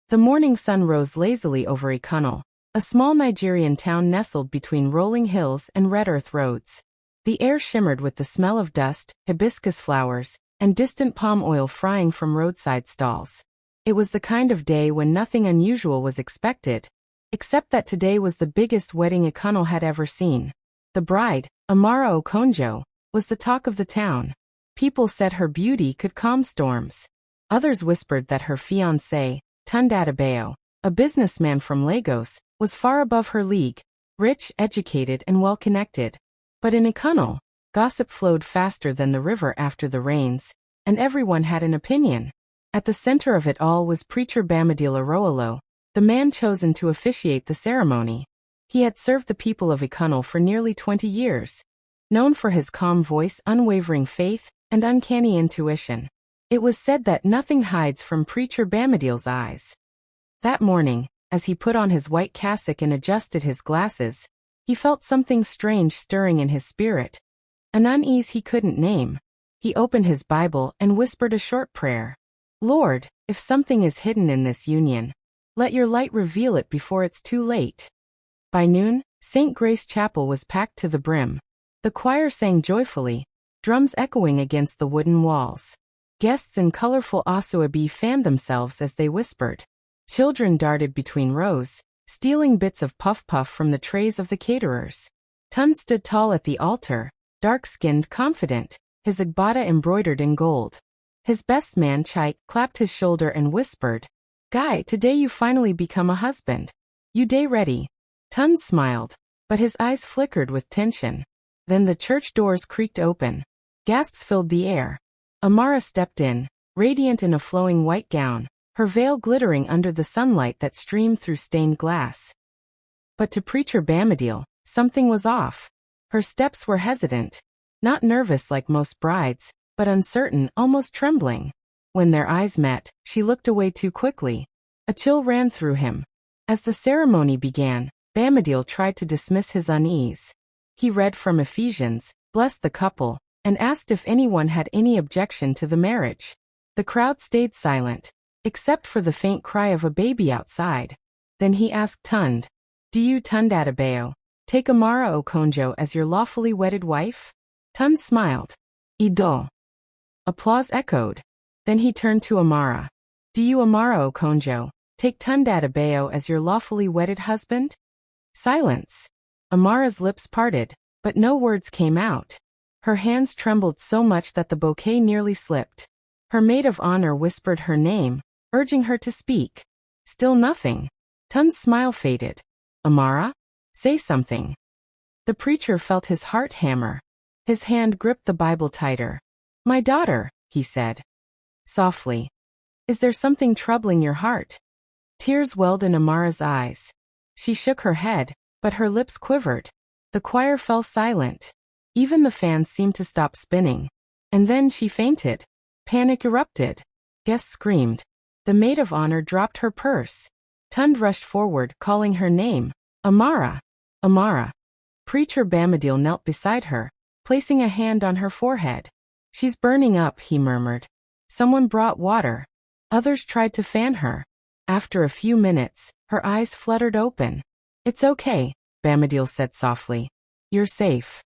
The morning sun rose lazily over Ikunnel, a small Nigerian town nestled between rolling hills and red earth roads. The air shimmered with the smell of dust, hibiscus flowers, and distant palm oil frying from roadside stalls. It was the kind of day when nothing unusual was expected, except that today was the biggest wedding Ikunnel had ever seen. The bride, Amara Okonjo, was the talk of the town. People said her beauty could calm storms. Others whispered that her fiancé, Tunde Adebayo, a businessman from Lagos, was far above her league, rich, educated, and well-connected. But in Ikunnel, gossip flowed faster than the river after the rains, and everyone had an opinion. At the center of it all was preacher Bamidele Arowolo, the man chosen to officiate the ceremony. He had served the people of Ikunnel for nearly 20 years, known for his calm voice, unwavering faith, and uncanny intuition. It was said that nothing hides from preacher Bamidele's eyes. That morning, as he put on his white cassock and adjusted his glasses, he felt something strange stirring in his spirit, an unease he couldn't name. He opened his Bible and whispered a short prayer. Lord, if something is hidden in this union, let your light reveal it before it's too late. By noon, St. Grace Chapel was packed to the brim. The choir sang joyfully, drums echoing against the wooden walls. Guests in colorful asoebi fanned themselves as they whispered. Children darted between rows, stealing bits of puff-puff from the trays of the caterers. Tunde stood tall at the altar, dark-skinned, confident, his agbada embroidered in gold. His best man Chike clapped his shoulder and whispered, Guy, today you finally become a husband. You day ready? Tunde smiled, but his eyes flickered with tension. Then the church doors creaked open. Gasps filled the air. Amara stepped in, radiant in a flowing white gown, her veil glittering under the sunlight that streamed through stained glass. But to preacher Bamidele, something was off. Her steps were hesitant, not nervous like most brides, but uncertain, almost trembling. When their eyes met, she looked away too quickly. A chill ran through him. As the ceremony began, Bamidele tried to dismiss his unease. He read from Ephesians, blessed the couple, and asked if anyone had any objection to the marriage. The crowd stayed silent, except for the faint cry of a baby outside. Then he asked Tunde, Do you, Tunde Adebayo, take Amara Okonjo as your lawfully wedded wife? Tunde smiled. Ido. Applause echoed. Then he turned to Amara. Do you, Amara Okonjo, take Tunde Adebayo as your lawfully wedded husband? Silence. Amara's lips parted, but no words came out. Her hands trembled so much that the bouquet nearly slipped. Her maid of honor whispered her name, urging her to speak. Still nothing. Tunde's smile faded. Amara? Say something. The preacher felt his heart hammer. His hand gripped the Bible tighter. My daughter, he said. Softly. Is there something troubling your heart? Tears welled in Amara's eyes. She shook her head, but her lips quivered. The choir fell silent. Even the fans seemed to stop spinning. And then she fainted. Panic erupted. Guests screamed. The maid of honor dropped her purse. Tunde rushed forward, calling her name. Amara. Amara. Preacher Bamidele knelt beside her, placing a hand on her forehead. She's burning up, he murmured. Someone brought water. Others tried to fan her. After a few minutes, her eyes fluttered open. It's okay, Bamidele said softly. You're safe.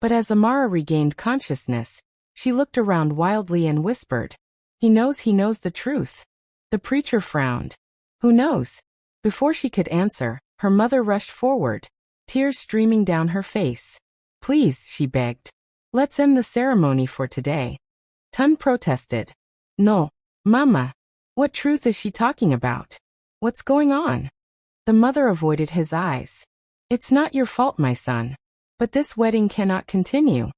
But as Amara regained consciousness, she looked around wildly and whispered, He knows the truth. The preacher frowned. Who knows? Before she could answer, her mother rushed forward, tears streaming down her face. Please, she begged. Let's end the ceremony for today. Tunde protested. No, Mama. What truth is she talking about? What's going on? The mother avoided his eyes. It's not your fault, my son. But this wedding cannot continue.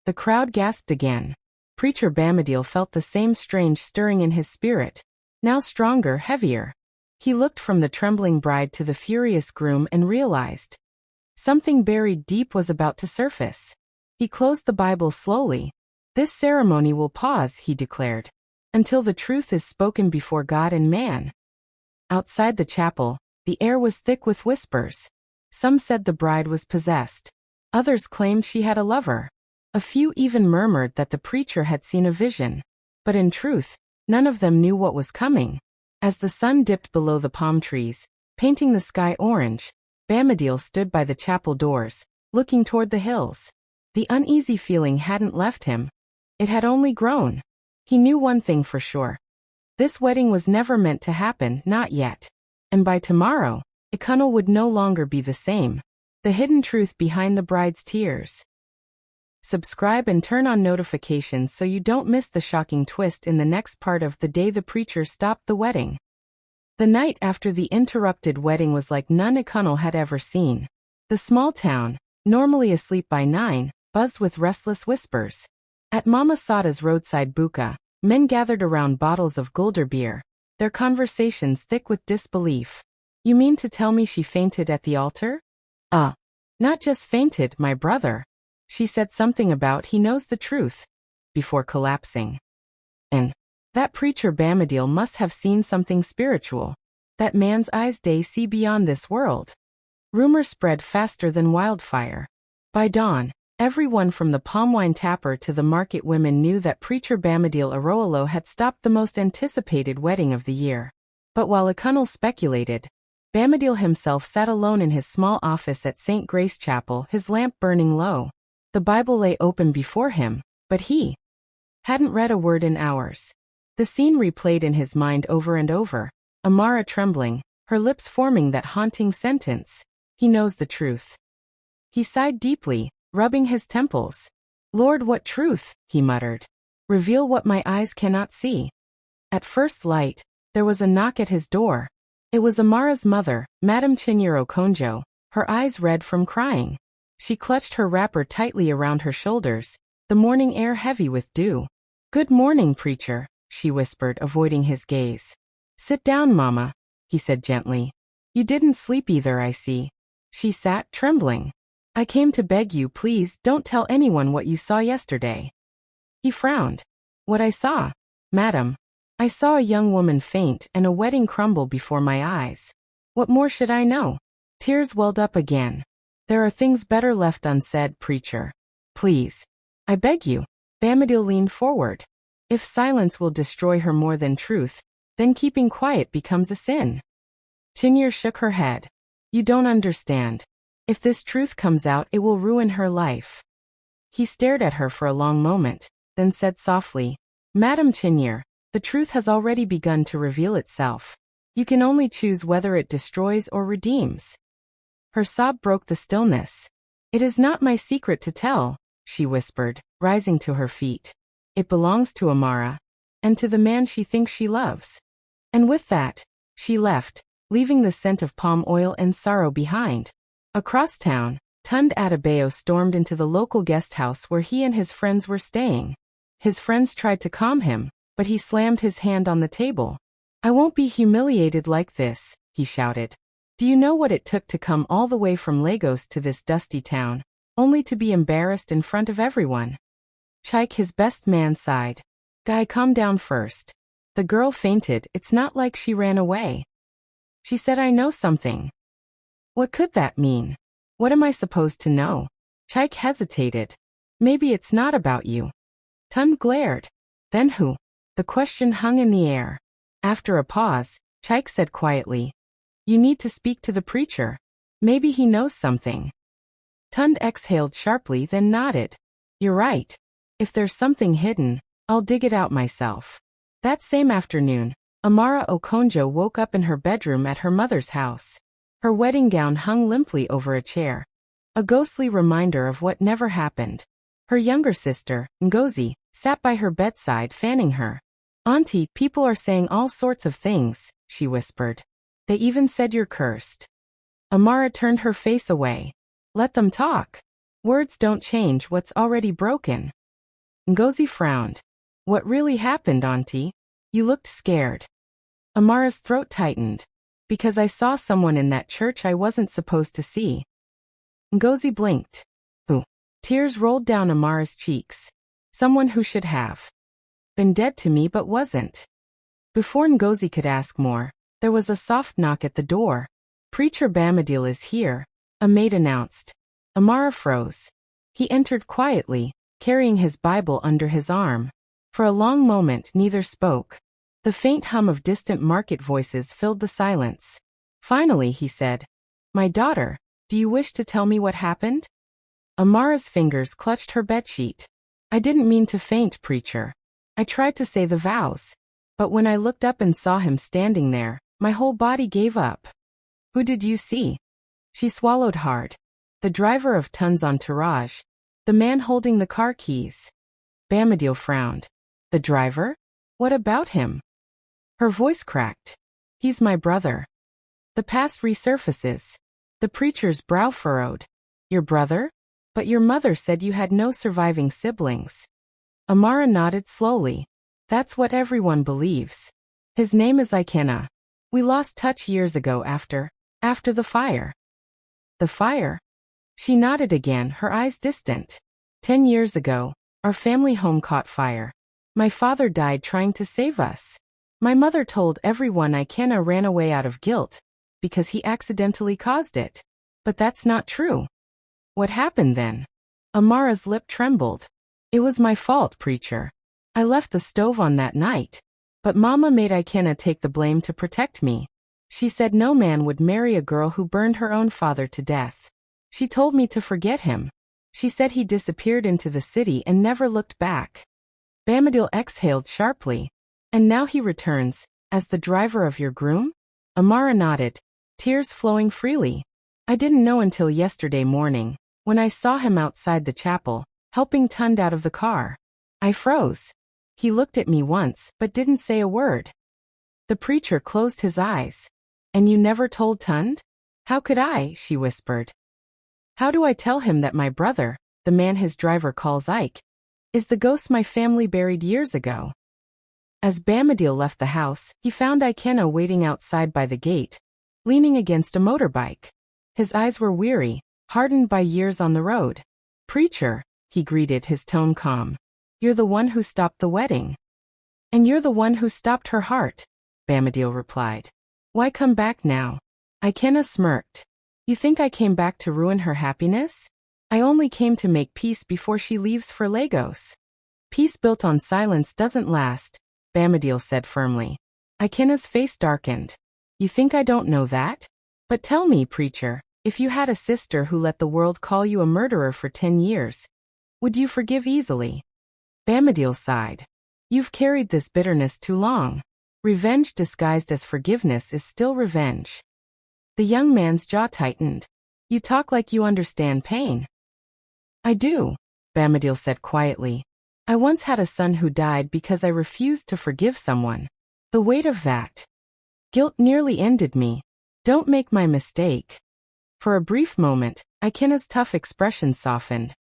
The crowd gasped again. Preacher Bamidele felt the same strange stirring in his spirit, now stronger, heavier. He looked from the trembling bride to the furious groom and realized something buried deep was about to surface. He closed the Bible slowly. This ceremony will pause, he declared, until the truth is spoken before God and man. Outside the chapel, the air was thick with whispers. Some said the bride was possessed. Others claimed she had a lover. A few even murmured that the preacher had seen a vision. But in truth, none of them knew what was coming. As the sun dipped below the palm trees, painting the sky orange, Bamadil stood by the chapel doors, looking toward the hills. The uneasy feeling hadn't left him. It had only grown. He knew one thing for sure. This wedding was never meant to happen, not yet. And by tomorrow, Ikunal would no longer be the same. The hidden truth behind the bride's tears. Subscribe and turn on notifications so you don't miss the shocking twist in the next part of The Day the Preacher Stopped the Wedding. The night after the interrupted wedding was like none Ikunal had ever seen. The small town, normally asleep by 9, buzzed with restless whispers. At Mama Sada's roadside buka, men gathered around bottles of Gulder beer, their conversations thick with disbelief. You mean to tell me she fainted at the altar? Not just fainted, my brother. She said something about he knows the truth, before collapsing. And that preacher Bamadil must have seen something spiritual. That man's eyes they see beyond this world. Rumor spread faster than wildfire. By dawn, everyone from the palm wine tapper to the market women knew that preacher Bamadil Arroyo had stopped the most anticipated wedding of the year. But while Ikunal speculated, Bamadil himself sat alone in his small office at St. Grace Chapel, his lamp burning low. The Bible lay open before him, but he hadn't read a word in hours. The scene replayed in his mind over and over, Amara trembling, her lips forming that haunting sentence. He knows the truth. He sighed deeply, rubbing his temples. Lord, what truth, he muttered. Reveal what my eyes cannot see. At first light, there was a knock at his door. It was Amara's mother, Madame Chinyere Okonjo, her eyes red from crying. She clutched her wrapper tightly around her shoulders, the morning air heavy with dew. Good morning, preacher, she whispered, avoiding his gaze. Sit down, Mama, he said gently. You didn't sleep either, I see. She sat, trembling. I came to beg you, please don't tell anyone what you saw yesterday. He frowned. What I saw? Madam. I saw a young woman faint and a wedding crumble before my eyes. What more should I know? Tears welled up again. There are things better left unsaid, preacher. Please. I beg you. Bamadil leaned forward. If silence will destroy her more than truth, then keeping quiet becomes a sin. Chinyere shook her head. You don't understand. If this truth comes out, it will ruin her life. He stared at her for a long moment, then said softly, Madam Chinyere, the truth has already begun to reveal itself. You can only choose whether it destroys or redeems. Her sob broke the stillness. It is not my secret to tell, she whispered, rising to her feet. It belongs to Amara, and to the man she thinks she loves. And with that, she left, leaving the scent of palm oil and sorrow behind. Across town, Tunde Adebayo stormed into the local guest house where he and his friends were staying. His friends tried to calm him, but he slammed his hand on the table. I won't be humiliated like this, he shouted. Do you know what it took to come all the way from Lagos to this dusty town, only to be embarrassed in front of everyone? Chike, his best man, sighed. Guy, calm down first. The girl fainted, it's not like she ran away. She said I know something. What could that mean? What am I supposed to know? Chike hesitated. Maybe it's not about you. Tunde glared. Then who? The question hung in the air. After a pause, Chike said quietly, you need to speak to the preacher. Maybe he knows something. Tunde exhaled sharply, then nodded. You're right. If there's something hidden, I'll dig it out myself. That same afternoon, Amara Okonjo woke up in her bedroom at her mother's house. Her wedding gown hung limply over a chair, a ghostly reminder of what never happened. Her younger sister, Ngozi, sat by her bedside fanning her. Auntie, people are saying all sorts of things, she whispered. They even said you're cursed. Amara turned her face away. Let them talk. Words don't change what's already broken. Ngozi frowned. What really happened, Auntie? You looked scared. Amara's throat tightened. Because I saw someone in that church I wasn't supposed to see. Ngozi blinked. Who? Tears rolled down Amara's cheeks. Someone who should have been dead to me but wasn't. Before Ngozi could ask more, there was a soft knock at the door. Preacher Bamadil is here, a maid announced. Amara froze. He entered quietly, carrying his Bible under his arm. For a long moment neither spoke. The faint hum of distant market voices filled the silence. Finally, he said, "My daughter, do you wish to tell me what happened?" Amara's fingers clutched her bedsheet. "I didn't mean to faint, preacher. I tried to say the vows. But when I looked up and saw him standing there, my whole body gave up." "Who did you see?" She swallowed hard. "The driver of Tun's entourage. The man holding the car keys." Bamadil frowned. "The driver? What about him?" Her voice cracked. "He's my brother." The past resurfaces. The preacher's brow furrowed. "Your brother? But your mother said you had no surviving siblings." Amara nodded slowly. "That's what everyone believes. His name is Ikenna. We lost touch years ago after the fire." "The fire?" She nodded again, her eyes distant. 10 years ago, our family home caught fire. My father died trying to save us. My mother told everyone Ikenna ran away out of guilt, because he accidentally caused it. But that's not true. "What happened then?" Amara's lip trembled. "It was my fault, preacher. I left the stove on that night. But Mama made Ikenna take the blame to protect me. She said no man would marry a girl who burned her own father to death. She told me to forget him. She said he disappeared into the city and never looked back." Bamadil exhaled sharply. "And now he returns, as the driver of your groom?" Amara nodded, tears flowing freely. "I didn't know until yesterday morning, when I saw him outside the chapel, helping Tund out of the car. I froze. He looked at me once, but didn't say a word." The preacher closed his eyes. "And you never told Tund?" "How could I?" she whispered. "How do I tell him that my brother, the man his driver calls Ike, is the ghost my family buried years ago?" As Bamadil left the house, he found Ikenna waiting outside by the gate, leaning against a motorbike. His eyes were weary, hardened by years on the road. "Preacher," he greeted, his tone calm. "You're the one who stopped the wedding." "And you're the one who stopped her heart," Bamadil replied. "Why come back now?" Ikenna smirked. "You think I came back to ruin her happiness? I only came to make peace before she leaves for Lagos." "Peace built on silence doesn't last," Bamadil said firmly. Ikenna's face darkened. "You think I don't know that? But tell me, preacher, if you had a sister who let the world call you a murderer for 10 years, would you forgive easily?" Bamadil sighed. "You've carried this bitterness too long. Revenge disguised as forgiveness is still revenge." The young man's jaw tightened. "You talk like you understand pain." "I do," Bamadil said quietly. "I once had a son who died because I refused to forgive someone. The weight of that guilt nearly ended me. Don't make my mistake." For a brief moment, Ikenna's tough expression softened.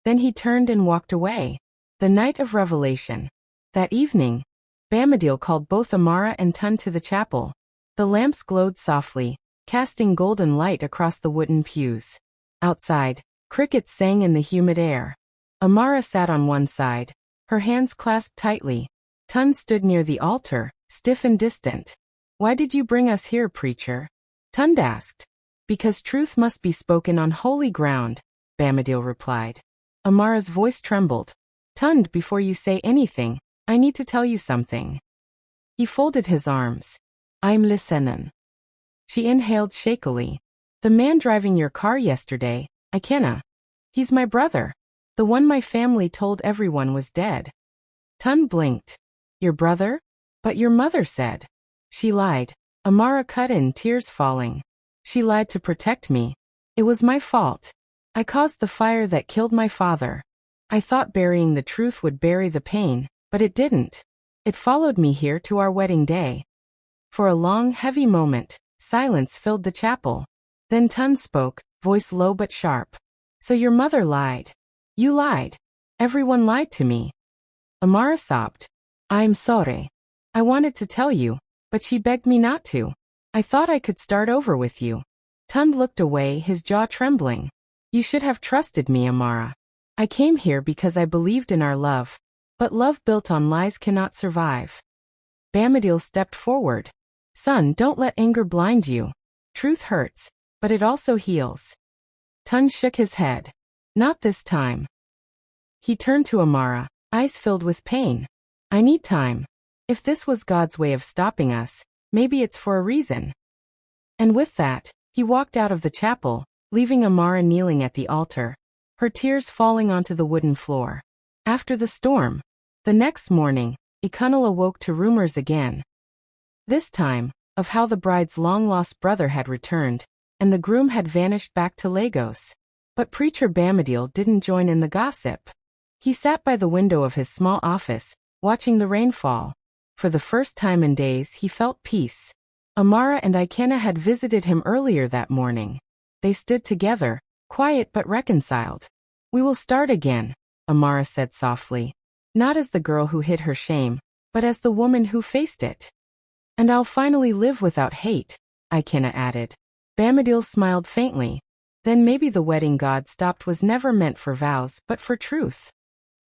Then he turned and walked away. The night of revelation. That evening, Bamadil called both Amara and Tund to the chapel. The lamps glowed softly, casting golden light across the wooden pews. Outside, crickets sang in the humid air. Amara sat on one side, her hands clasped tightly. Tund stood near the altar, stiff and distant. "Why did you bring us here, preacher?" Tund asked. "Because truth must be spoken on holy ground," Bamadil replied. Amara's voice trembled. "Tund, before you say anything, I need to tell you something." He folded his arms. "I'm listening." She inhaled shakily. "The man driving your car yesterday, Ikenna. He's my brother. The one my family told everyone was dead." Tund blinked. "Your brother? But your mother said." "She lied." Amara cut in, tears falling. "She lied to protect me. It was my fault. I caused the fire that killed my father. I thought burying the truth would bury the pain, but it didn't. It followed me here to our wedding day." For a long, heavy moment, silence filled the chapel. Then Tund spoke, voice low but sharp. "So your mother lied. You lied. Everyone lied to me." Amara sobbed. "I'm sorry. I wanted to tell you, but she begged me not to. I thought I could start over with you." Tund looked away, his jaw trembling. "You should have trusted me, Amara. I came here because I believed in our love. But love built on lies cannot survive." Bamadil stepped forward. "Son, don't let anger blind you. Truth hurts, but it also heals." Tund shook his head. "Not this time." He turned to Amara, eyes filled with pain. "I need time. If this was God's way of stopping us, maybe it's for a reason. And with that, he walked out of the chapel, leaving Amara kneeling at the altar, her tears falling onto the wooden floor. After the storm, the next morning, Ikunal awoke to rumors again. This time, of how the bride's long-lost brother had returned, and the groom had vanished back to Lagos. But Preacher Bamadil didn't join in the gossip. He sat by the window of his small office, watching the rain fall. For the first time in days he felt peace. Amara and Ikenna had visited him earlier that morning. They stood together, quiet but reconciled. "We will start again," Amara said softly. Not as the girl who hid her shame, but as the woman who faced it. "And I'll finally live without hate," Ikenna added. Bamadil smiled faintly. Then maybe the wedding God stopped was never meant for vows but for truth.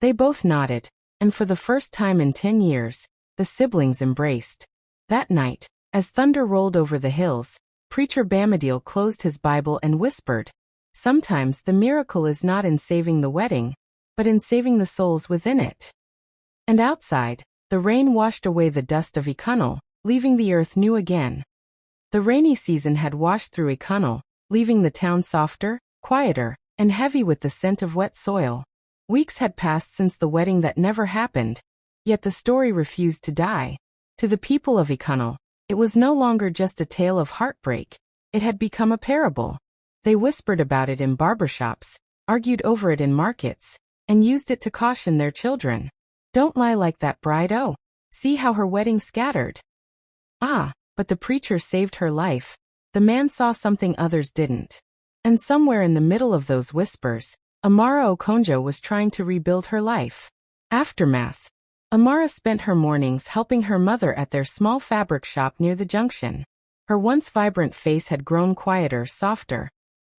They both nodded, and for the first time in 10 years, the siblings embraced. That night, as thunder rolled over the hills, Preacher Bamadil closed his Bible and whispered, "Sometimes the miracle is not in saving the wedding, but in saving the souls within it." And outside, the rain washed away the dust of Ikunal, leaving the earth new again. The rainy season had washed through Ikunal, leaving the town softer, quieter, and heavy with the scent of wet soil. Weeks had passed since the wedding that never happened, yet the story refused to die. To the people of Ikunal, it was no longer just a tale of heartbreak, it had become a parable. They whispered about it in barbershops, argued over it in markets, and used it to caution their children. "Don't lie like that, bride. Oh, see how her wedding scattered." Ah, but the preacher saved her life. The man saw something others didn't. And somewhere in the middle of those whispers, Amara Okonjo was trying to rebuild her life. Aftermath. Amara spent her mornings helping her mother at their small fabric shop near the junction. Her once vibrant face had grown quieter, softer,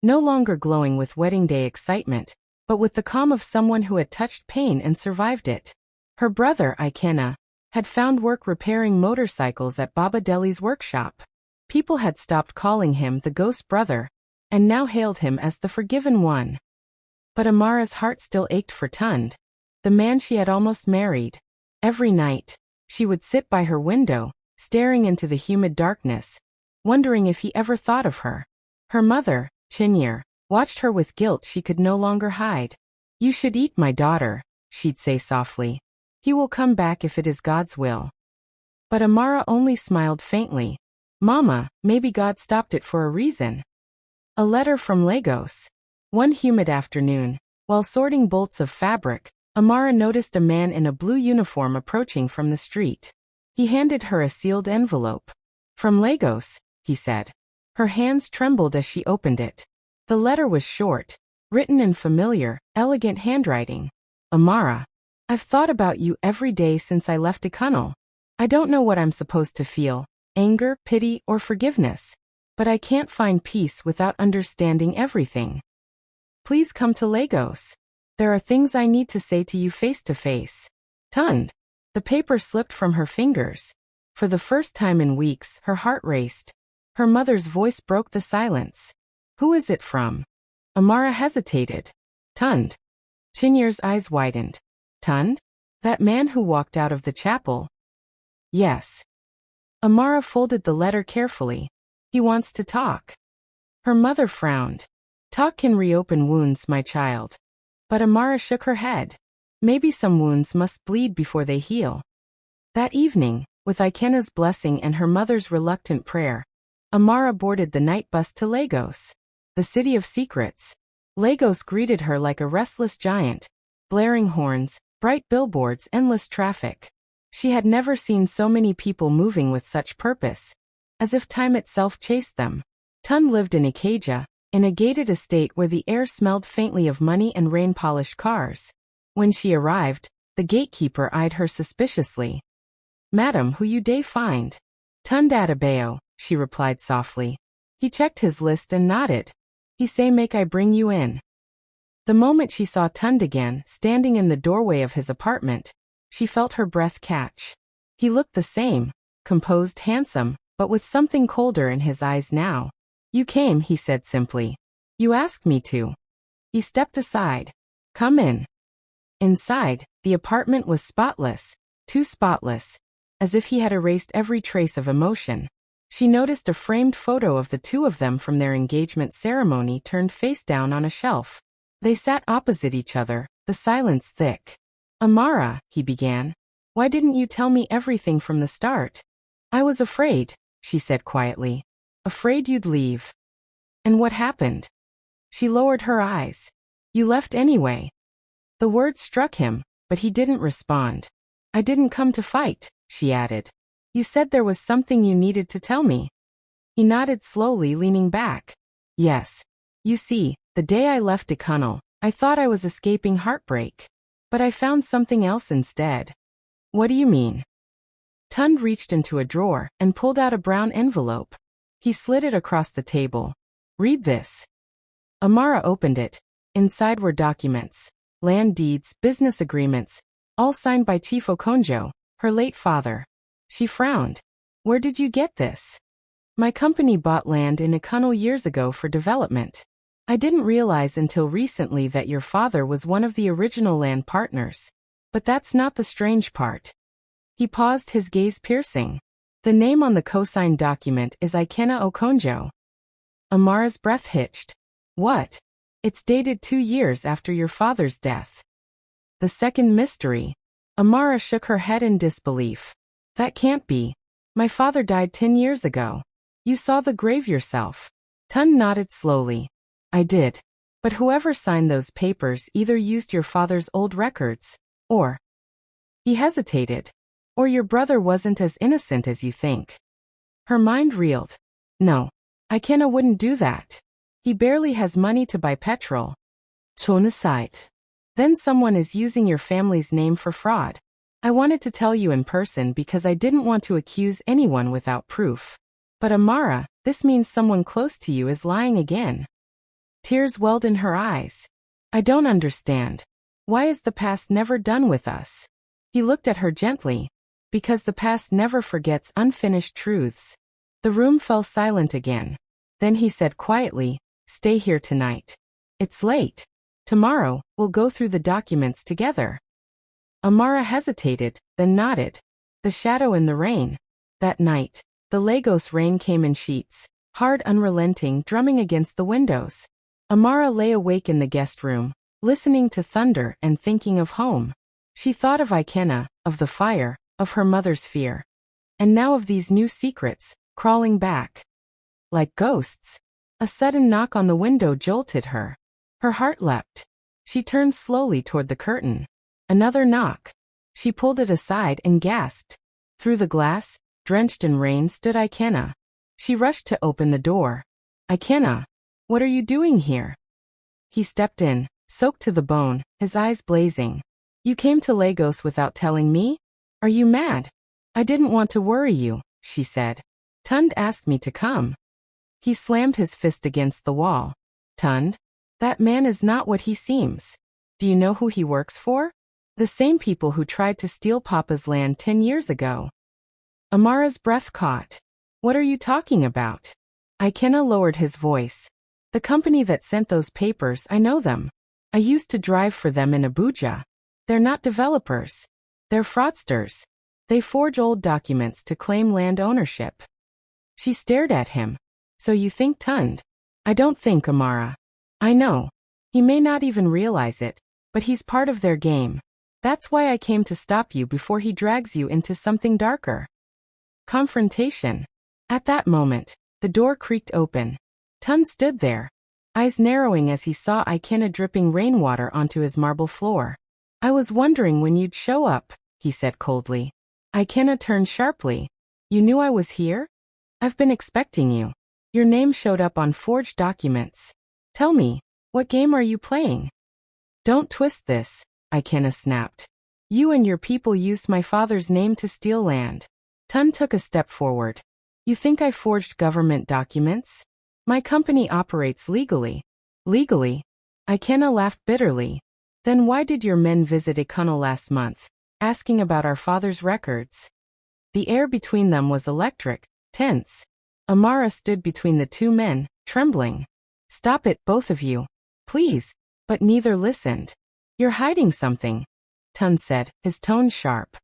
no longer glowing with wedding day excitement, but with the calm of someone who had touched pain and survived it. Her brother, Ikenna, had found work repairing motorcycles at Baba Deli's workshop. People had stopped calling him the ghost brother, and now hailed him as the forgiven one. But Amara's heart still ached for Tund, the man she had almost married. Every night, she would sit by her window, staring into the humid darkness, wondering if he ever thought of her. Her mother, Chinyere, watched her with guilt she could no longer hide. "You should eat, my daughter," she'd say softly. "He will come back if it is God's will." But Amara only smiled faintly. "Mama, maybe God stopped it for a reason." A letter from Lagos. One humid afternoon, while sorting bolts of fabric, Amara noticed a man in a blue uniform approaching from the street. He handed her a sealed envelope. "From Lagos," he said. Her hands trembled as she opened it. The letter was short, written in familiar, elegant handwriting. "Amara, I've thought about you every day since I left Ikunal. I don't know what I'm supposed to feel, anger, pity, or forgiveness. But I can't find peace without understanding everything. Please come to Lagos. There are things I need to say to you face to face. Tund." The paper slipped from her fingers. For the first time in weeks, her heart raced. Her mother's voice broke the silence. "Who is it from?" Amara hesitated. "Tund." Chinyere's eyes widened. "Tund? That man who walked out of the chapel?" "Yes." Amara folded the letter carefully. "He wants to talk." Her mother frowned. "Talk can reopen wounds, my child." But Amara shook her head. Maybe some wounds must bleed before they heal. That evening, with Ikenna's blessing and her mother's reluctant prayer, Amara boarded the night bus to Lagos, the city of secrets. Lagos greeted her like a restless giant, blaring horns, bright billboards, endless traffic. She had never seen so many people moving with such purpose, as if time itself chased them. Tund lived in Ikeja, in a gated estate where the air smelled faintly of money and rain-polished cars. When she arrived, the gatekeeper eyed her suspiciously. "Madam, who you dey find?" "Tund Adebayo," she replied softly. He checked his list and nodded. "He say make I bring you in." The moment she saw Tund again, standing in the doorway of his apartment, she felt her breath catch. He looked the same, composed, handsome, but with something colder in his eyes now. "You came," he said simply. "You asked me to." He stepped aside. "Come in." Inside, the apartment was spotless, too spotless. as if he had erased every trace of emotion. She noticed a framed photo of the two of them from their engagement ceremony turned face down on a shelf. They sat opposite each other, the silence thick. "Amara," he began, "why didn't you tell me everything from the start?" "I was afraid," she said quietly. "Afraid you'd leave." "And what happened?" She lowered her eyes. "You left anyway." The words struck him, but he didn't respond. "I didn't come to fight," she added. "You said there was something you needed to tell me." He nodded slowly, leaning back. "Yes. You see, the day I left Ecunnell, I thought I was escaping heartbreak. But I found something else instead." "What do you mean?" Tund reached into a drawer and pulled out a brown envelope. He slid it across the table. "Read this." Amara opened it. Inside were documents, land deeds, business agreements, all signed by Chief Okonjo, her late father. She frowned. "Where did you get this?" "My company bought land in Ecunnell years ago for development. I didn't realize until recently that your father was one of the original land partners. But that's not the strange part." He paused, his gaze piercing. "The name on the co-signed document is Ikenna Okonjo." Amara's breath hitched. "What?" "It's dated 2 years after your father's death." The second mystery. Amara shook her head in disbelief. "That can't be. My father died 10 years ago. You saw the grave yourself." Tund nodded slowly. "I did. But whoever signed those papers either used your father's old records, or—" He hesitated. "Or your brother wasn't as innocent as you think." Her mind reeled. "No. Ikenna wouldn't do that. He barely has money to buy petrol." "Tone sight. Then someone is using your family's name for fraud. I wanted to tell you in person because I didn't want to accuse anyone without proof. But Amara, this means someone close to you is lying again." Tears welled in her eyes. "I don't understand. Why is the past never done with us?" He looked at her gently. "Because the past never forgets unfinished truths." The room fell silent again. Then he said quietly, "Stay here tonight. It's late. Tomorrow, we'll go through the documents together." Amara hesitated, then nodded. The shadow in the rain. That night, the Lagos rain came in sheets, hard, unrelenting, drumming against the windows. Amara lay awake in the guest room, listening to thunder and thinking of home. She thought of Ikenna, of the fire, of her mother's fear. And now of these new secrets, crawling back. Like ghosts. A sudden knock on the window jolted her. Her heart leapt. She turned slowly toward the curtain. Another knock. She pulled it aside and gasped. Through the glass, drenched in rain, stood Ikenna. She rushed to open the door. "Ikenna, what are you doing here?" He stepped in, soaked to the bone, his eyes blazing. "You came to Lagos without telling me? Are you mad?" "I didn't want to worry you," she said. "Tund asked me to come." He slammed his fist against the wall. "Tund? That man is not what he seems. Do you know who he works for? The same people who tried to steal Papa's land 10 years ago." Amara's breath caught. "What are you talking about?" Ikenna lowered his voice. "The company that sent those papers, I know them. I used to drive for them in Abuja. They're not developers. They're fraudsters. They forge old documents to claim land ownership." She stared at him. "So you think Tund?" "I don't think, Amara. I know. He may not even realize it, but he's part of their game. That's why I came to stop you before he drags you into something darker." Confrontation. At that moment, the door creaked open. Tund stood there, eyes narrowing as he saw Ikenna dripping rainwater onto his marble floor. "I was wondering when you'd show up," he said coldly. Ikenna turned sharply. "You knew I was here? I've been expecting you. Your name showed up on forged documents. Tell me, what game are you playing?" "Don't twist this," Ikenna snapped. "You and your people used my father's name to steal land." Tund took a step forward. "You think I forged government documents? My company operates legally." "Legally?" Ikenna laughed bitterly. "Then why did your men visit Ecunnell last month, asking about our father's records?" The air between them was electric, tense. Amara stood between the two men, trembling. "Stop it, both of you. Please." But neither listened. "You're hiding something," Tund said, his tone sharp.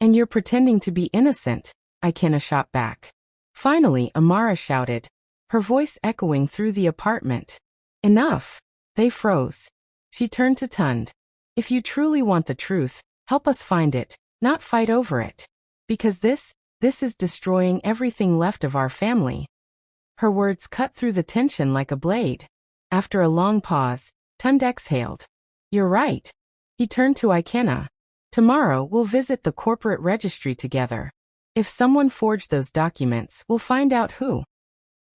And you're pretending to be innocent, Ikena shot back. Finally, Amara shouted, her voice echoing through the apartment. Enough. They froze. She turned to Tund. If you truly want the truth, help us find it, not fight over it. Because this is destroying everything left of our family. Her words cut through the tension like a blade. After a long pause, Tund exhaled. You're right. He turned to Ikena. Tomorrow we'll visit the corporate registry together. If someone forged those documents, we'll find out who.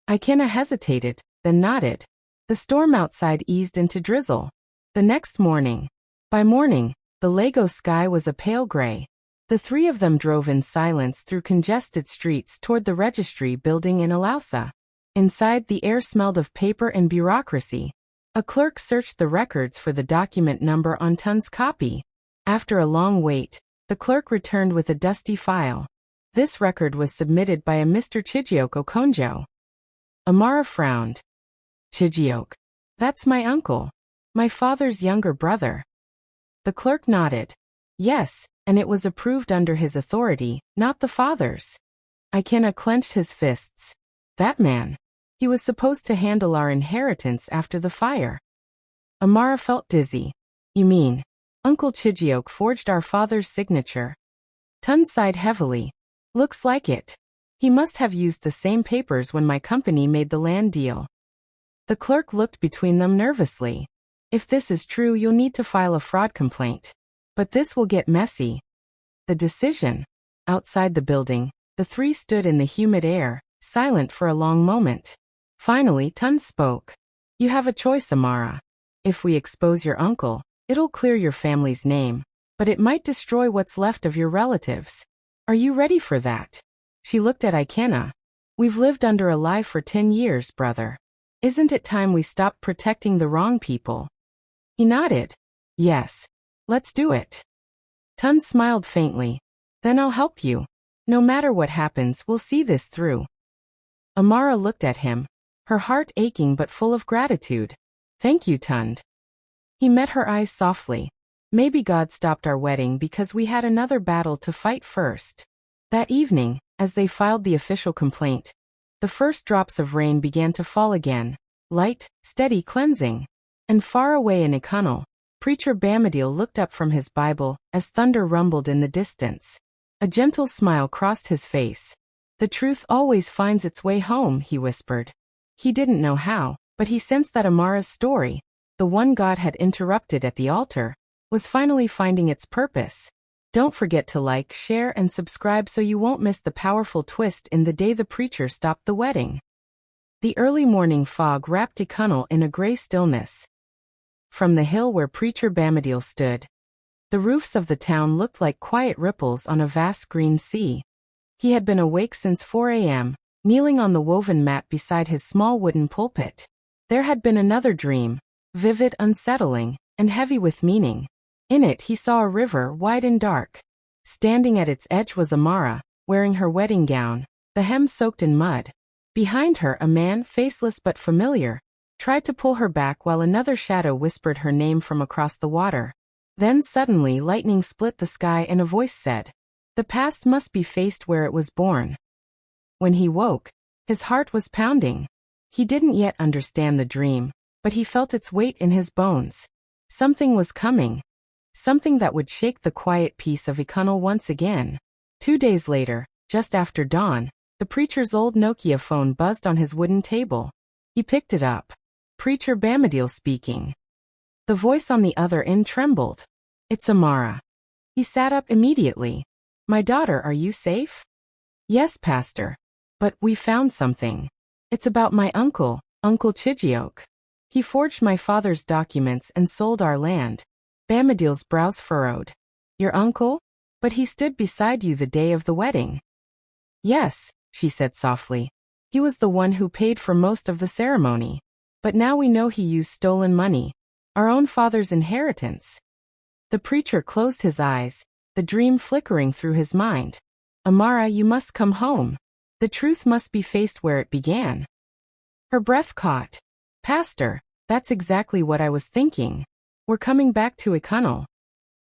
Ikena hesitated, then nodded. The storm outside eased into drizzle. The next morning. By morning, the Lagos sky was a pale gray. The three of them drove in silence through congested streets toward the registry building in Alausa. Inside, the air smelled of paper and bureaucracy. A clerk searched the records for the document number on Tund's copy. After a long wait, the clerk returned with a dusty file. This record was submitted by a Mr. Chijioke Okonjo. Amara frowned. Chijioke. That's my uncle. My father's younger brother. The clerk nodded. Yes, and it was approved under his authority, not the father's. Ikena clenched his fists. That man. He was supposed to handle our inheritance after the fire. Amara felt dizzy. You mean, Uncle Chijioke forged our father's signature? Tund sighed heavily. Looks like it. He must have used the same papers when my company made the land deal. The clerk looked between them nervously. If this is true, you'll need to file a fraud complaint. But this will get messy. The decision. Outside the building, the three stood in the humid air, silent for a long moment. Finally, Tund spoke. You have a choice, Amara. If we expose your uncle, it'll clear your family's name, but it might destroy what's left of your relatives. Are you ready for that? She looked at Ikena. We've lived under a lie for 10 years, brother. Isn't it time we stopped protecting the wrong people? He nodded. Yes. Let's do it. Tund smiled faintly. Then I'll help you. No matter what happens, we'll see this through. Amara looked at him, her heart aching but full of gratitude. Thank you, Tund. He met her eyes softly. Maybe God stopped our wedding because we had another battle to fight first. That evening, as they filed the official complaint, the first drops of rain began to fall again, light, steady cleansing. And far away in Ikunal, Preacher Bamidele looked up from his Bible as thunder rumbled in the distance. A gentle smile crossed his face. The truth always finds its way home, he whispered. He didn't know how, but he sensed that Amara's story, the one God had interrupted at the altar, was finally finding its purpose. Don't forget to like, share, and subscribe so you won't miss the powerful twist in The Day the Preacher Stopped the Wedding. The early morning fog wrapped Ikunal in a gray stillness. From the hill where Preacher Bamidele stood, the roofs of the town looked like quiet ripples on a vast green sea. He had been awake since 4 a.m., kneeling on the woven mat beside his small wooden pulpit. There had been another dream, vivid, unsettling, and heavy with meaning. In it he saw a river wide and dark. Standing at its edge was Amara, wearing her wedding gown, the hem soaked in mud. Behind her a man, faceless but familiar, tried to pull her back while another shadow whispered her name from across the water. Then suddenly lightning split the sky and a voice said, "The past must be faced where it was born." When he woke, his heart was pounding. He didn't yet understand the dream, but he felt its weight in his bones. Something was coming. Something that would shake the quiet peace of Ikunal once again. 2 days later, just after dawn, the preacher's old Nokia phone buzzed on his wooden table. He picked it up. Preacher Bamidele speaking. The voice on the other end trembled. It's Amara. He sat up immediately. My daughter, are you safe? Yes, Pastor. But we found something. It's about my uncle, Uncle Chijioke. He forged my father's documents and sold our land. Bamidele's brows furrowed. Your uncle? But he stood beside you the day of the wedding. Yes, she said softly. He was the one who paid for most of the ceremony. But now we know he used stolen money, our own father's inheritance. The preacher closed his eyes, the dream flickering through his mind. Amara, you must come home. The truth must be faced where it began. Her breath caught. Pastor, that's exactly what I was thinking. We're coming back to Ikunal.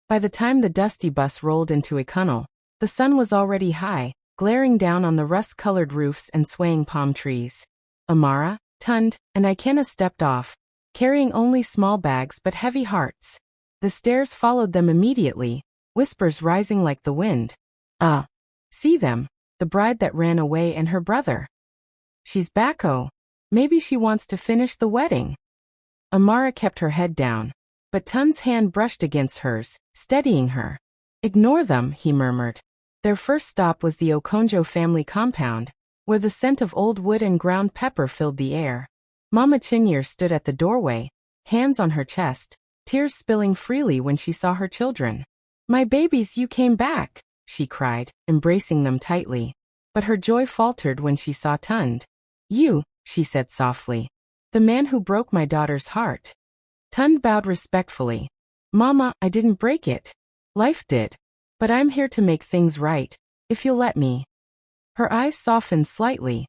By the time the dusty bus rolled into Ikunal, The sun was already high, glaring down on the rust-colored roofs and swaying palm trees. Amara, Tund, and Ikena stepped off, carrying only small bags but heavy hearts. The stairs followed them immediately, whispers rising like the wind. See them, the bride that ran away and her brother. She's back, oh. Maybe she wants to finish the wedding. Amara kept her head down, but Tund's hand brushed against hers, steadying her. Ignore them, he murmured. Their first stop was the Okonjo family compound, where the scent of old wood and ground pepper filled the air. Mama Chinyere stood at the doorway, hands on her chest, tears spilling freely when she saw her children. My babies, you came back, she cried, embracing them tightly. But her joy faltered when she saw Tund. You, she said softly. The man who broke my daughter's heart. Tund bowed respectfully. Mama, I didn't break it. Life did. But I'm here to make things right, if you'll let me. Her eyes softened slightly.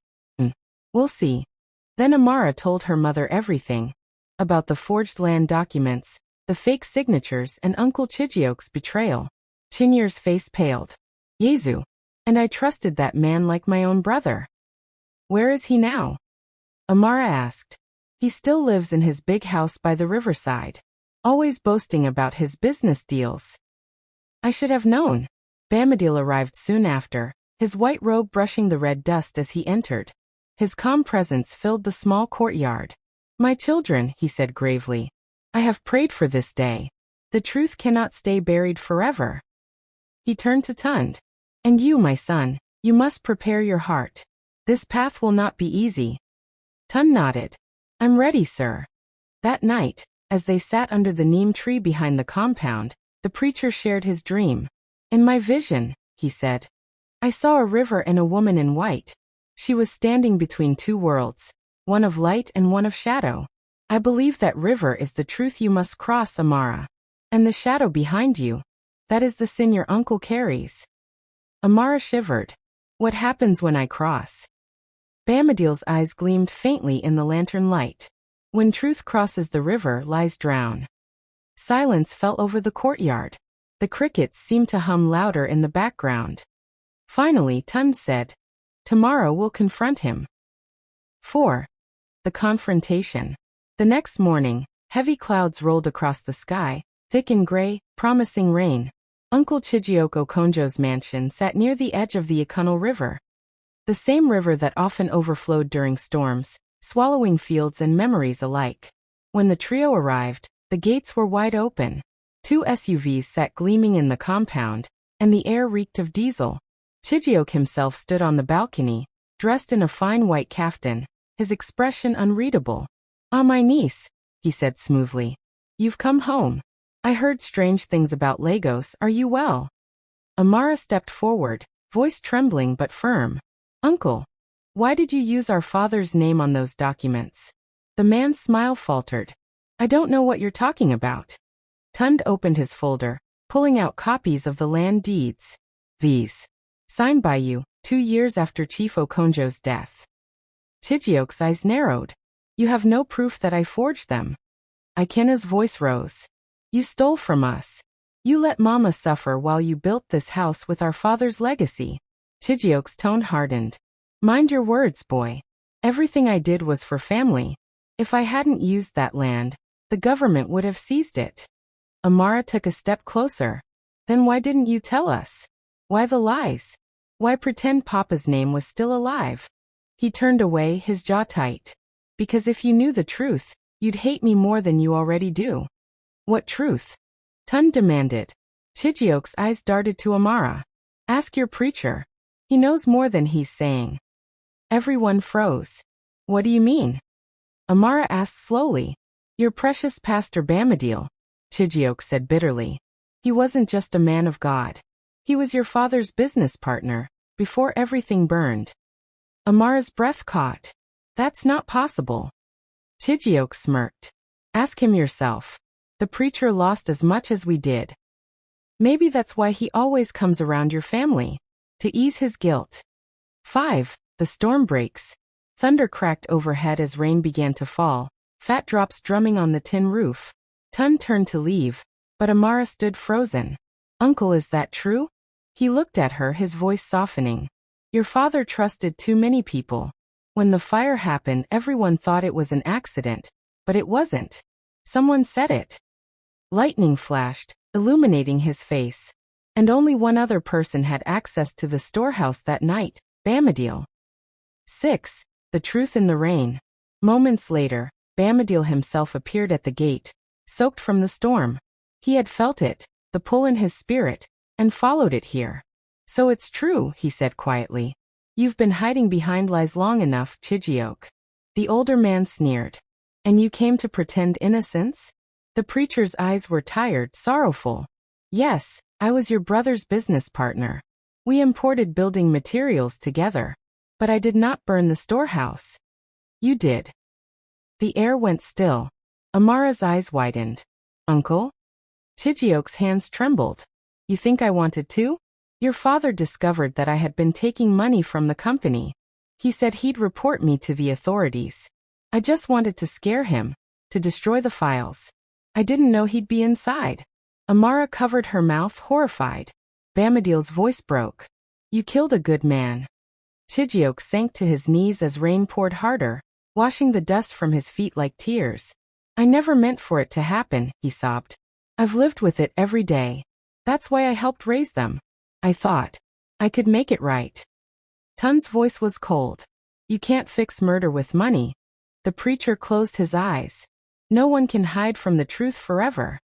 We'll see. Then Amara told her mother everything. About the forged land documents, the fake signatures, and Uncle Chijioke's betrayal. Chinyere's face paled. Yezu. And I trusted that man like my own brother. Where is he now? Amara asked. He still lives in his big house by the riverside, always boasting about his business deals. I should have known. Bamadil arrived soon after, his white robe brushing the red dust as he entered. His calm presence filled the small courtyard. My children, he said gravely, I have prayed for this day. The truth cannot stay buried forever. He turned to Tund. And you, my son, you must prepare your heart. This path will not be easy. Tund nodded. I'm ready, sir. That night, as they sat under the neem tree behind the compound, the preacher shared his dream. In my vision, he said, I saw a river and a woman in white. She was standing between two worlds, one of light and one of shadow. I believe that river is the truth you must cross, Amara. And the shadow behind you, that is the sin your uncle carries. Amara shivered. What happens when I cross? Bamadil's eyes gleamed faintly in the lantern light. When truth crosses the river lies drown. Silence fell over the courtyard. The crickets seemed to hum louder in the background. Finally, Tund said, Tomorrow we'll confront him. 4. The confrontation. The next morning, heavy clouds rolled across the sky, thick and gray, promising rain. Uncle Chijioke Okonjo's mansion sat near the edge of the Ikunnel River. The same river that often overflowed during storms, swallowing fields and memories alike. When the trio arrived, the gates were wide open. 2 SUVs sat gleaming in the compound, and the air reeked of diesel. Chijioke himself stood on the balcony, dressed in a fine white kaftan, his expression unreadable. Ah, my niece, he said smoothly. You've come home. I heard strange things about Lagos, are you well? Amara stepped forward, voice trembling but firm. Uncle, why did you use our father's name on those documents? The man's smile faltered. I don't know what you're talking about. Tund opened his folder, pulling out copies of the land deeds. These. Signed by you, 2 years after Chief Okonjo's death. Chijioke's eyes narrowed. You have no proof that I forged them. Ikena's voice rose. You stole from us. You let Mama suffer while you built this house with our father's legacy. Chijioke's tone hardened. Mind your words, boy. Everything I did was for family. If I hadn't used that land, the government would have seized it. Amara took a step closer. Then why didn't you tell us? Why the lies? Why pretend Papa's name was still alive? He turned away, his jaw tight. Because if you knew the truth, you'd hate me more than you already do. What truth? Tund demanded. Chijioke's eyes darted to Amara. Ask your preacher. He knows more than he's saying. Everyone froze. What do you mean? Amara asked slowly. Your precious Pastor Bamadil, Chijioke said bitterly. He wasn't just a man of God. He was your father's business partner, before everything burned. Amara's breath caught. That's not possible. Chijioke smirked. Ask him yourself. The preacher lost as much as we did. Maybe that's why he always comes around your family. To ease his guilt. 5. The storm breaks. Thunder cracked overhead as rain began to fall, fat drops drumming on the tin roof. Tund turned to leave, but Amara stood frozen. Uncle, is that true? He looked at her, his voice softening. Your father trusted too many people. When the fire happened, everyone thought it was an accident, but it wasn't. Someone said it. Lightning flashed, illuminating his face. And only one other person had access to the storehouse that night, Bamadil. 6. The truth in the rain. Moments later, Bamadil himself appeared at the gate, soaked from the storm. He had felt it, the pull in his spirit, and followed it here. So it's true, he said quietly. You've been hiding behind lies long enough, Chijiok. The older man sneered. And you came to pretend innocence? The preacher's eyes were tired, sorrowful. Yes, I was your brother's business partner. We imported building materials together. But I did not burn the storehouse. You did. The air went still. Amara's eyes widened. Uncle? Chijiok's hands trembled. You think I wanted to? Your father discovered that I had been taking money from the company. He said he'd report me to the authorities. I just wanted to scare him, to destroy the files. I didn't know he'd be inside. Amara covered her mouth, horrified. Bamadil's voice broke. You killed a good man. Chijiok sank to his knees as rain poured harder, washing the dust from his feet like tears. I never meant for it to happen, he sobbed. I've lived with it every day. That's why I helped raise them. I thought I could make it right. Tun's voice was cold. You can't fix murder with money. The preacher closed his eyes. No one can hide from the truth forever.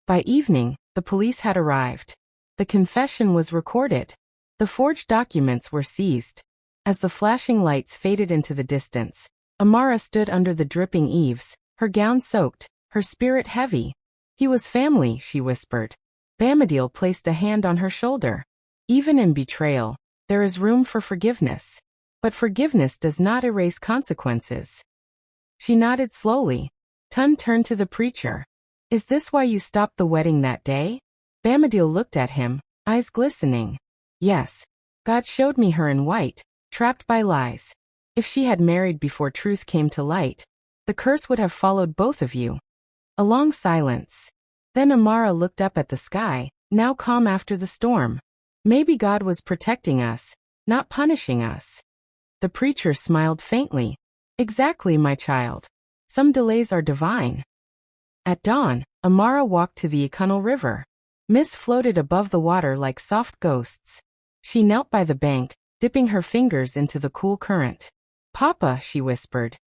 By evening, the police had arrived. The confession was recorded. The forged documents were seized. As the flashing lights faded into the distance, Amara stood under the dripping eaves, her gown soaked, her spirit heavy. He was family, she whispered. Bamadil placed a hand on her shoulder. Even in betrayal, there is room for forgiveness. But forgiveness does not erase consequences. She nodded slowly. Tun turned to the preacher. Is this why you stopped the wedding that day? Bamadil looked at him, eyes glistening. Yes. God showed me her in white, trapped by lies. If she had married before truth came to light, the curse would have followed both of you. A long silence. Then Amara looked up at the sky, now calm after the storm. Maybe God was protecting us, not punishing us. The preacher smiled faintly. Exactly, my child. Some delays are divine. At dawn, Amara walked to the Ikunal River. Mist floated above the water like soft ghosts. She knelt by the bank, dipping her fingers into the cool current. Papa, she whispered.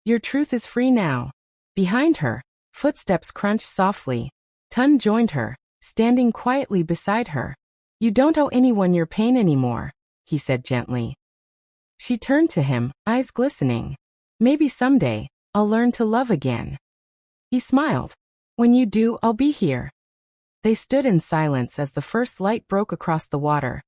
Your truth is free now. Behind her, footsteps crunched softly. Tun joined her, standing quietly beside her. You don't owe anyone your pain anymore, he said gently. She turned to him, eyes glistening. Maybe someday, I'll learn to love again. He smiled. When you do, I'll be here. They stood in silence as the first light broke across the water.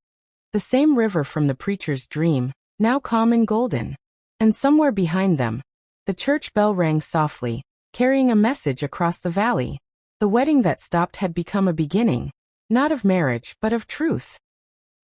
The same river from the preacher's dream, now calm and golden. And somewhere behind them, the church bell rang softly, carrying a message across the valley. The wedding that stopped had become a beginning, not of marriage but of truth.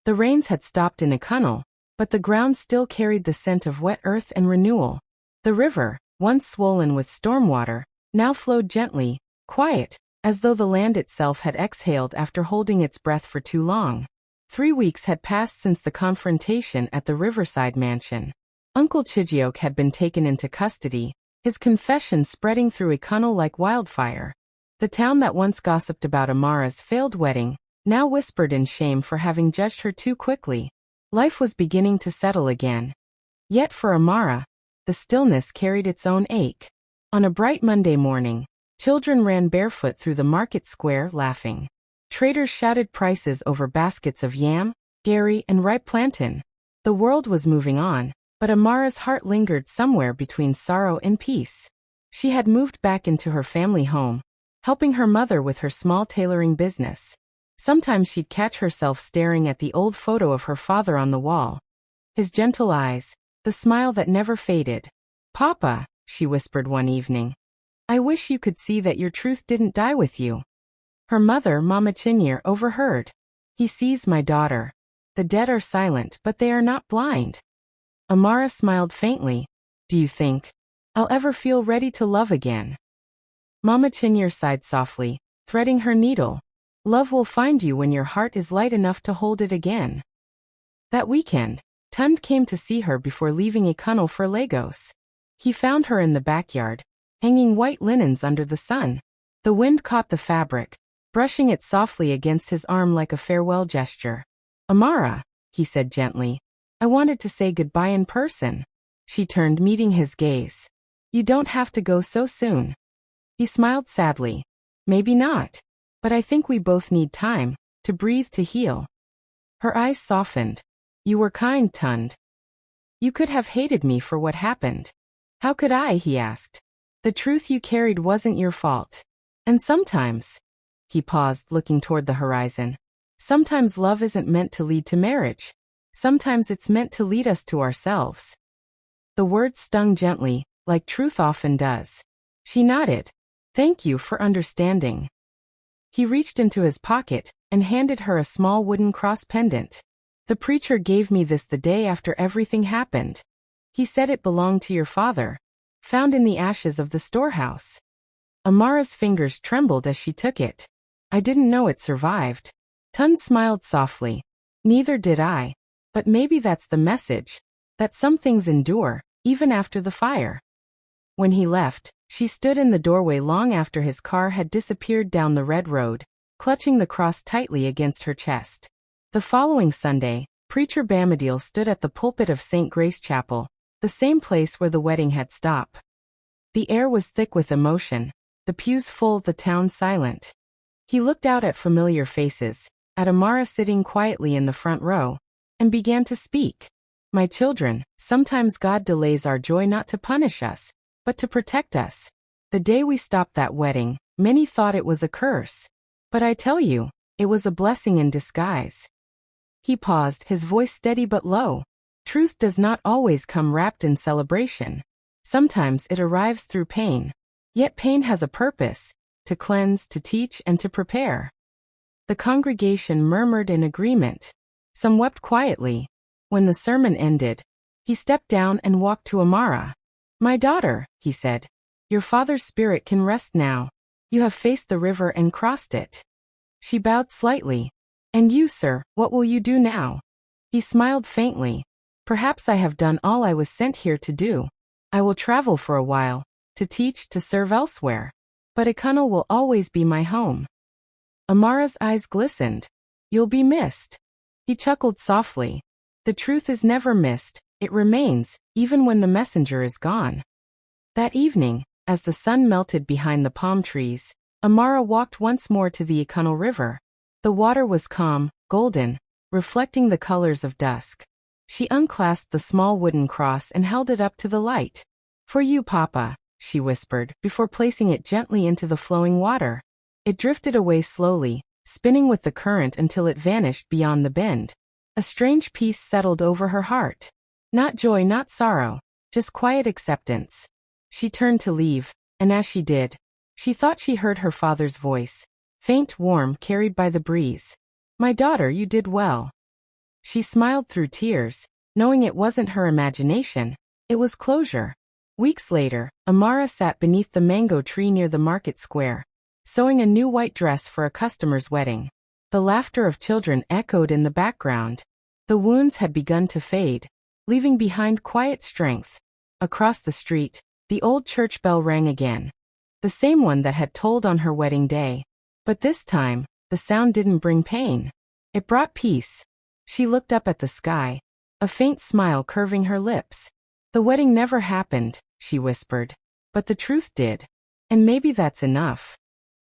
The rains had stopped in Ikunal, but the ground still carried the scent of wet earth and renewal. The river, once swollen with storm water, now flowed gently, quiet, as though the land itself had exhaled after holding its breath for too long. 3 weeks had passed since the confrontation at the Riverside mansion. Uncle Chijiok had been taken into custody, his confession spreading through Ikunal like wildfire. The town that once gossiped about Amara's failed wedding, now whispered in shame for having judged her too quickly. Life was beginning to settle again. Yet for Amara, the stillness carried its own ache. On a bright Monday morning, children ran barefoot through the market square, laughing. Traders shouted prices over baskets of yam, gari, and ripe plantain. The world was moving on, but Amara's heart lingered somewhere between sorrow and peace. She had moved back into her family home, helping her mother with her small tailoring business. Sometimes she'd catch herself staring at the old photo of her father on the wall. His gentle eyes, the smile that never faded. Papa, she whispered one evening. I wish you could see that your truth didn't die with you. Her mother, Mama Chinyere, overheard. He sees my daughter. The dead are silent, but they are not blind. Amara smiled faintly. Do you think I'll ever feel ready to love again? Mama Chinyere sighed softly, threading her needle. Love will find you when your heart is light enough to hold it again. That weekend, Tund came to see her before leaving Ikunal for Lagos. He found her in the backyard, hanging white linens under the sun. The wind caught the fabric, brushing it softly against his arm like a farewell gesture. Amara, he said gently, I wanted to say goodbye in person. She turned, meeting his gaze. You don't have to go so soon. He smiled sadly. Maybe not. But I think we both need time to breathe, to heal. Her eyes softened. You were kind, Tund. You could have hated me for what happened. How could I? He asked. The truth you carried wasn't your fault. And sometimes, he paused, looking toward the horizon, sometimes love isn't meant to lead to marriage. Sometimes it's meant to lead us to ourselves. The words stung gently, like truth often does. She nodded. Thank you for understanding. He reached into his pocket and handed her a small wooden cross pendant. The preacher gave me this the day after everything happened. He said it belonged to your father, found in the ashes of the storehouse. Amara's fingers trembled as she took it. I didn't know it survived. Tund smiled softly. Neither did I. But maybe that's the message, that some things endure, even after the fire. When he left, she stood in the doorway long after his car had disappeared down the red road, clutching the cross tightly against her chest. The following Sunday, Preacher Bamadil stood at the pulpit of St. Grace Chapel, the same place where the wedding had stopped. The air was thick with emotion, the pews full, the town silent. He looked out at familiar faces, at Amara sitting quietly in the front row, and began to speak. My children, sometimes God delays our joy not to punish us, but to protect us. The day we stopped that wedding, many thought it was a curse. But I tell you, it was a blessing in disguise. He paused, his voice steady but low. Truth does not always come wrapped in celebration. Sometimes it arrives through pain. Yet pain has a purpose, to cleanse, to teach, and to prepare. The congregation murmured in agreement. Some wept quietly. When the sermon ended, he stepped down and walked to Amara. My daughter, he said, your father's spirit can rest now. You have faced the river and crossed it. She bowed slightly. And you, sir, what will you do now? He smiled faintly. Perhaps I have done all I was sent here to do. I will travel for a while, to teach, to serve elsewhere. But Ikunal will always be my home. Amara's eyes glistened. You'll be missed. He chuckled softly. The truth is never missed, it remains, even when the messenger is gone. That evening, as the sun melted behind the palm trees, Amara walked once more to the Ikunal River. The water was calm, golden, reflecting the colors of dusk. She unclasped the small wooden cross and held it up to the light. For you, Papa, she whispered, before placing it gently into the flowing water. It drifted away slowly, spinning with the current until it vanished beyond the bend. A strange peace settled over her heart. Not joy, not sorrow, just quiet acceptance. She turned to leave, and as she did, she thought she heard her father's voice, faint, warm, carried by the breeze. My daughter, you did well. She smiled through tears, knowing it wasn't her imagination, it was closure. Weeks later, Amara sat beneath the mango tree near the market square, sewing a new white dress for a customer's wedding. The laughter of children echoed in the background. The wounds had begun to fade, leaving behind quiet strength. Across the street, the old church bell rang again. The same one that had tolled on her wedding day. But this time, the sound didn't bring pain. It brought peace. She looked up at the sky, a faint smile curving her lips. The wedding never happened, she whispered. But the truth did. And maybe that's enough.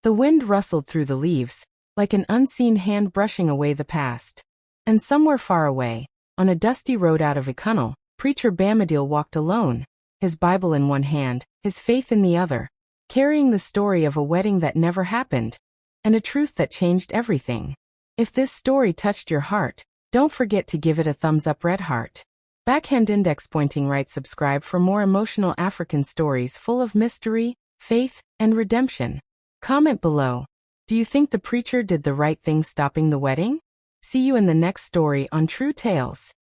The wind rustled through the leaves, like an unseen hand brushing away the past. And somewhere far away, on a dusty road out of Ikunal, Preacher Bamadil walked alone, his Bible in one hand, his faith in the other, carrying the story of a wedding that never happened, and a truth that changed everything. If this story touched your heart, don't forget to give it a thumbs up, red heart. Backhand index pointing right. Subscribe for more emotional African stories full of mystery, faith, and redemption. Comment below. Do you think the preacher did the right thing stopping the wedding? See you in the next story on True Tales.